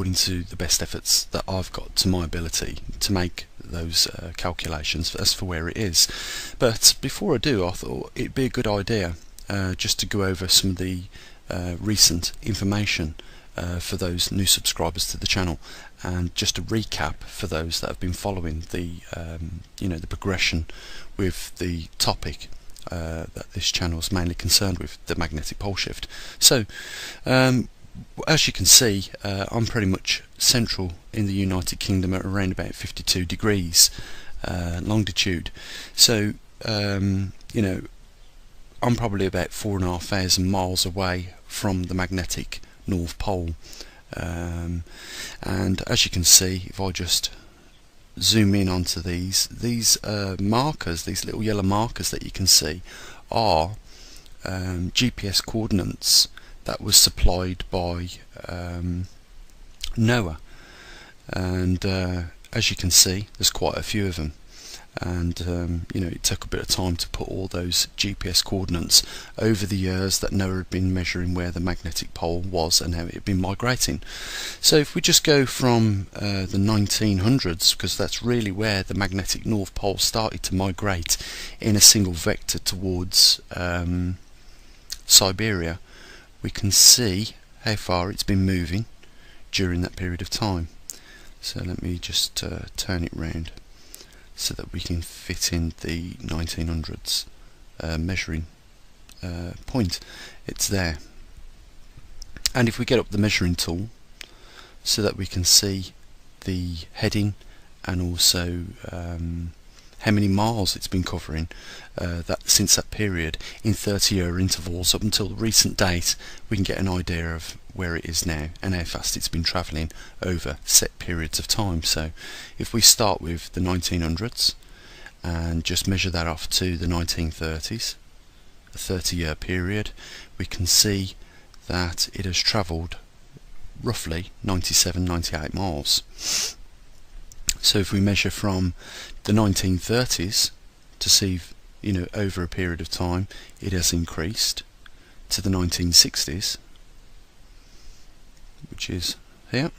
according to the best efforts that I've got to my ability to make those calculations as for where it is. But before I do, I thought it'd be a good idea just to go over some of the recent information for those new subscribers to the channel, and just a recap for those that have been following the the progression with the topic that this channel is mainly concerned with, the magnetic pole shift. So as you can see, I'm pretty much central in the United Kingdom at around about 52 degrees longitude. So I'm probably about 4,500 miles away from the magnetic North Pole, and as you can see, if I just zoom in onto these markers, these little yellow markers that you can see, are GPS coordinates that was supplied by NOAA, and as you can see, there's quite a few of them, and it took a bit of time to put all those GPS coordinates over the years that NOAA had been measuring where the magnetic pole was and how it had been migrating. So if we just go from the 1900s, because that's really where the magnetic North Pole started to migrate in a single vector towards Siberia, we can see how far it's been moving during that period of time. So let me just turn it round so that we can fit in the 1900s measuring point. It's there. And if we get up the measuring tool so that we can see the heading and also how many miles it's been covering since that period in 30-year intervals up until the recent date, we can get an idea of where it is now and how fast it's been travelling over set periods of time. So if we start with the 1900s and just measure that off to the 1930s, a 30-year period, we can see that it has travelled roughly 97-98 miles. So if we measure from the 1930s to see, over a period of time, it has increased to the 1960s, which is here.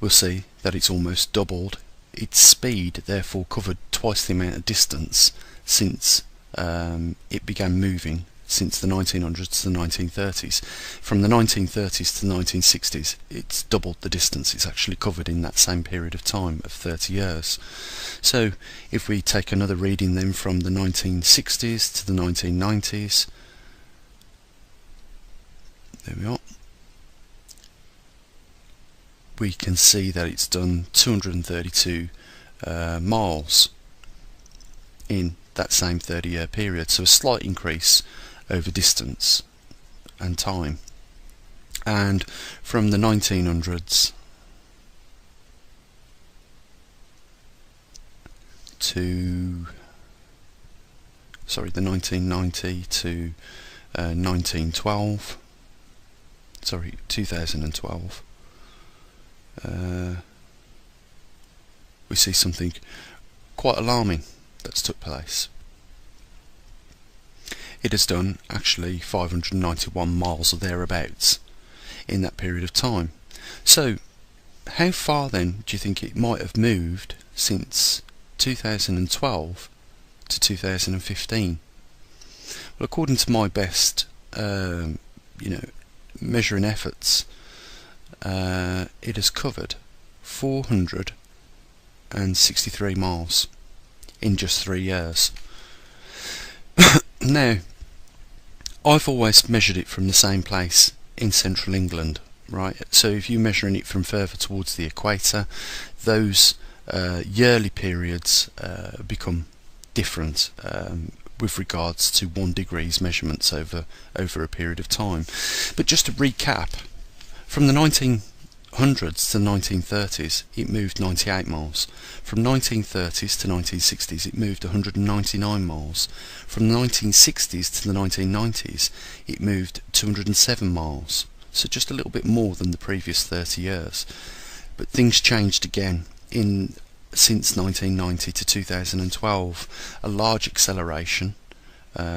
We'll see that it's almost doubled. Its speed therefore covered twice the amount of distance since it began moving, since the 1900s to the 1930s. From the 1930s to the 1960s, it's doubled the distance it's actually covered in that same period of time of 30 years. So if we take another reading then from the 1960s to the 1990s, there we are, we can see that it's done 232 miles in that same 30-year period. So a slight increase over distance and time. And from the 1900s to the 1990 to 2012, we see something quite alarming that's took place. It has done actually 591 miles or thereabouts in that period of time. So how far then do you think it might have moved since 2012 to 2015? Well, according to my best measuring efforts, it has covered 463 miles in just 3 years. Now, I've always measured it from the same place in central England, right? So if you're measuring it from further towards the equator, those yearly periods become different with regards to 1 degree's measurements over a period of time. But just to recap, from the 1900s to the 1930s, it moved 98 miles. From 1930s to 1960s, it moved 199 miles. From the 1960s to the 1990s, it moved 207 miles. So just a little bit more than the previous 30 years. But things changed again since 1990 to 2012. A large acceleration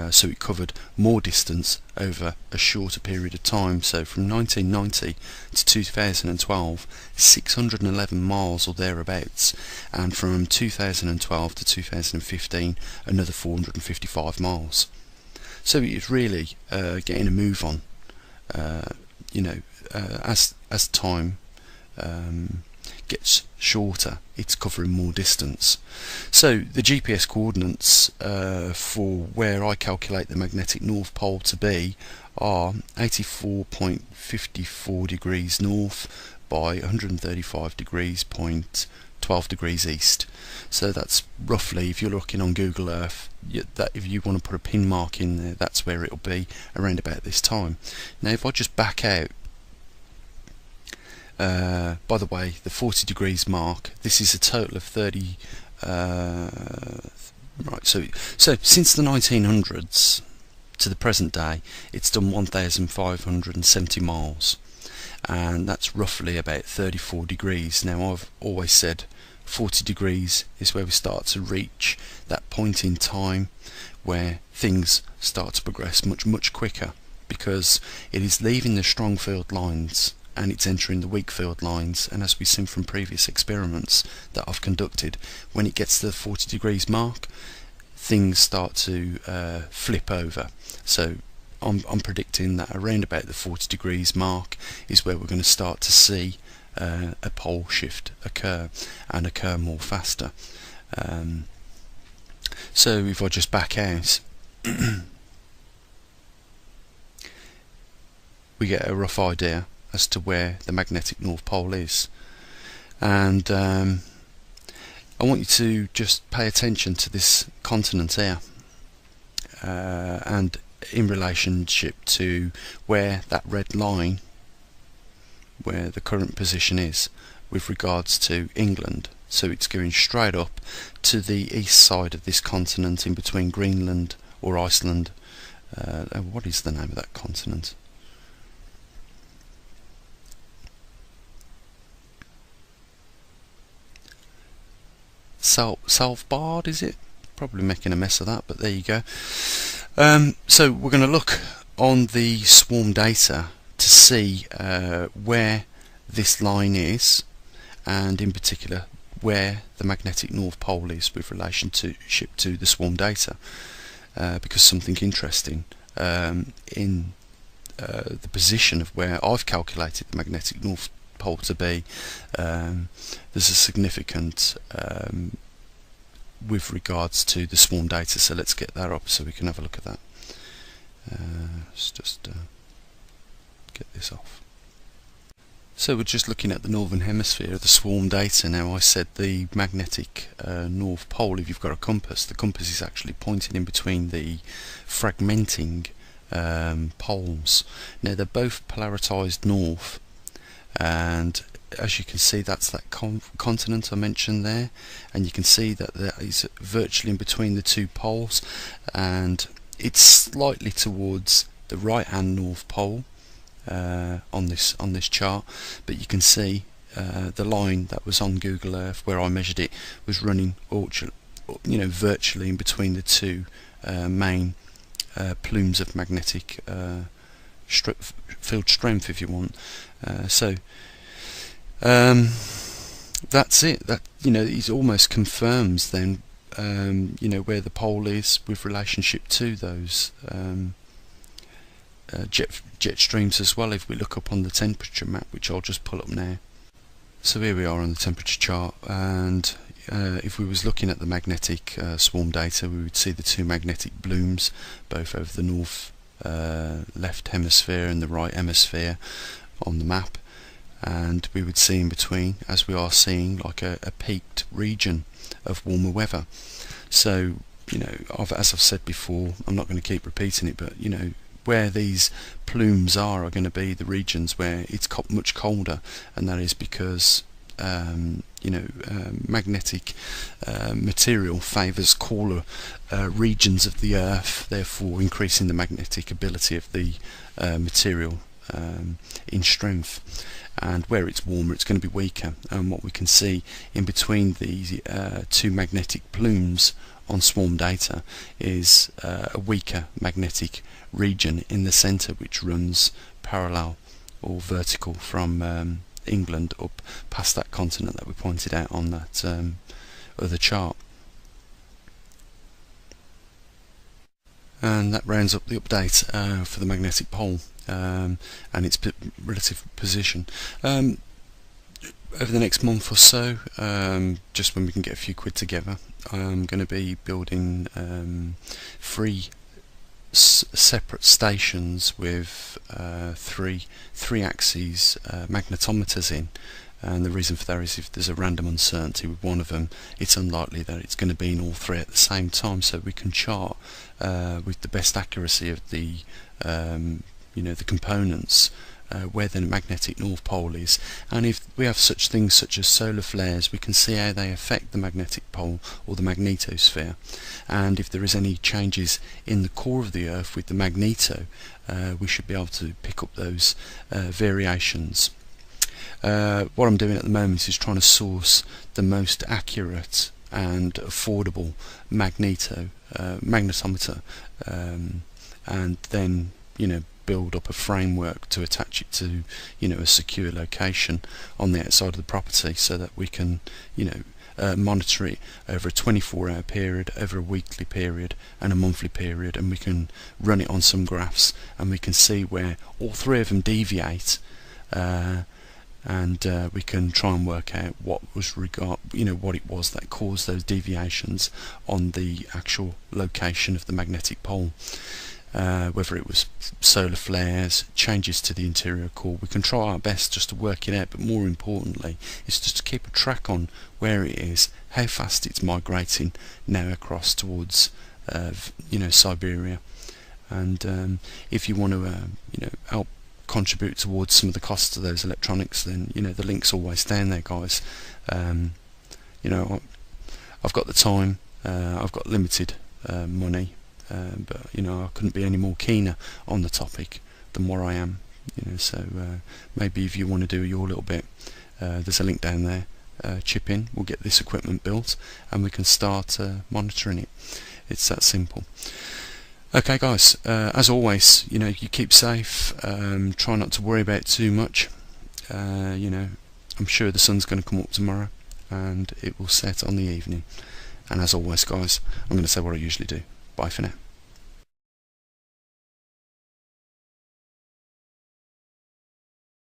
so it covered more distance over a shorter period of time. So from 1990 to 2012, 611 miles or thereabouts, and from 2012 to 2015, another 455 miles. So it's really getting a move on. As time gets shorter, it's covering more distance. So the GPS coordinates for where I calculate the magnetic North Pole to be are 84.54 degrees north by 135 degrees 12 degrees east. So that's roughly, if you're looking on Google Earth, that if you want to put a pin mark in there, that's where it'll be around about this time. Now if I just back out, by the way, the 40 degrees mark, this is a total of 30, right, so since the 1900s to the present day, it's done 1,570 miles, and that's roughly about 34 degrees. Now I've always said 40 degrees is where we start to reach that point in time where things start to progress much quicker, because it is leaving the strong field lines and it's entering the weak field lines. And as we've seen from previous experiments that I've conducted, when it gets to the 40 degrees mark, things start to flip over. So I'm predicting that around about the 40 degrees mark is where we're going to start to see a pole shift occur, and occur more faster. So if I just back out, we get a rough idea as to where the magnetic North Pole is. And I want you to just pay attention to this continent here, and in relationship to where that red line, where the current position is with regards to England. So it's going straight up to the east side of this continent, in between Greenland or Iceland. What is the name of that continent? Svalbard, is it? Probably making a mess of that, but there you go. So we're going to look on the swarm data to see where this line is, and in particular where the magnetic North Pole is with relation to the swarm data, because something interesting in the position of where I've calculated the magnetic North Pole to be, there's a significant with regards to the swarm data. So let's get that up so we can have a look at that. Let's just get this off. So we're just looking at the northern hemisphere of the swarm data. Now I said the magnetic North Pole, if you've got a compass, the compass is actually pointing in between the fragmenting poles. Now they're both polarized north, and as you can see, that's that continent I mentioned there, and you can see that there is virtually in between the two poles, and it's slightly towards the right hand North Pole on this chart, but you can see the line that was on Google Earth where I measured it was running virtually in between the two main plumes of magnetic field strength, if you want. That's it. That it almost confirms then where the pole is with relationship to those jet streams as well. If we look up on the temperature map, which I'll just pull up now. So here we are on the temperature chart, and if we was looking at the magnetic swarm data, we would see the two magnetic blooms both over the north left hemisphere and the right hemisphere on the map, and we would see in between, as we are seeing, like a peaked region of warmer weather. So as I've said before, I'm not going to keep repeating it, but where these plumes are going to be the regions where it's much colder, and that is because magnetic material favours cooler regions of the Earth, therefore increasing the magnetic ability of the material in strength, and where it's warmer it's going to be weaker. And what we can see in between the two magnetic plumes on swarm data is a weaker magnetic region in the centre, which runs parallel or vertical from England up past that continent that we pointed out on that other chart. And that rounds up the update for the magnetic pole and its relative position. Over the next month or so, just when we can get a few quid together, I'm going to be building 3 separate stations with three axes magnetometers in. And the reason for that is if there's a random uncertainty with one of them, it's unlikely that it's going to be in all 3 at the same time, so we can chart with the best accuracy of the the components where the magnetic north pole is. And if we have such things such as solar flares, we can see how they affect the magnetic pole or the magnetosphere, and if there is any changes in the core of the Earth with the magneto, we should be able to pick up those variations. What I'm doing at the moment is trying to source the most accurate and affordable magnetometer, and then build up a framework to attach it to a secure location on the outside of the property, so that we can monitor it over a 24-hour period, over a weekly period and a monthly period, and we can run it on some graphs and we can see where all 3 of them deviate, and we can try and work out what was what it was that caused those deviations on the actual location of the magnetic pole. Whether it was solar flares, changes to the interior core, we can try our best just to work it out, but more importantly is just to keep a track on where it is, how fast it's migrating now across towards Siberia. And if you want to help contribute towards some of the costs of those electronics, then the link's always down there, guys. I've got the time, I've got limited money, but I couldn't be any more keener on the topic than where I am. So maybe if you want to do your little bit, there's a link down there. Chip in, we'll get this equipment built and we can start monitoring it. It's that simple. Okay guys, as always, you keep safe, try not to worry about too much. I'm sure the sun's going to come up tomorrow and it will set on the evening. And as always guys, I'm going to say what I usually do. Bye for now.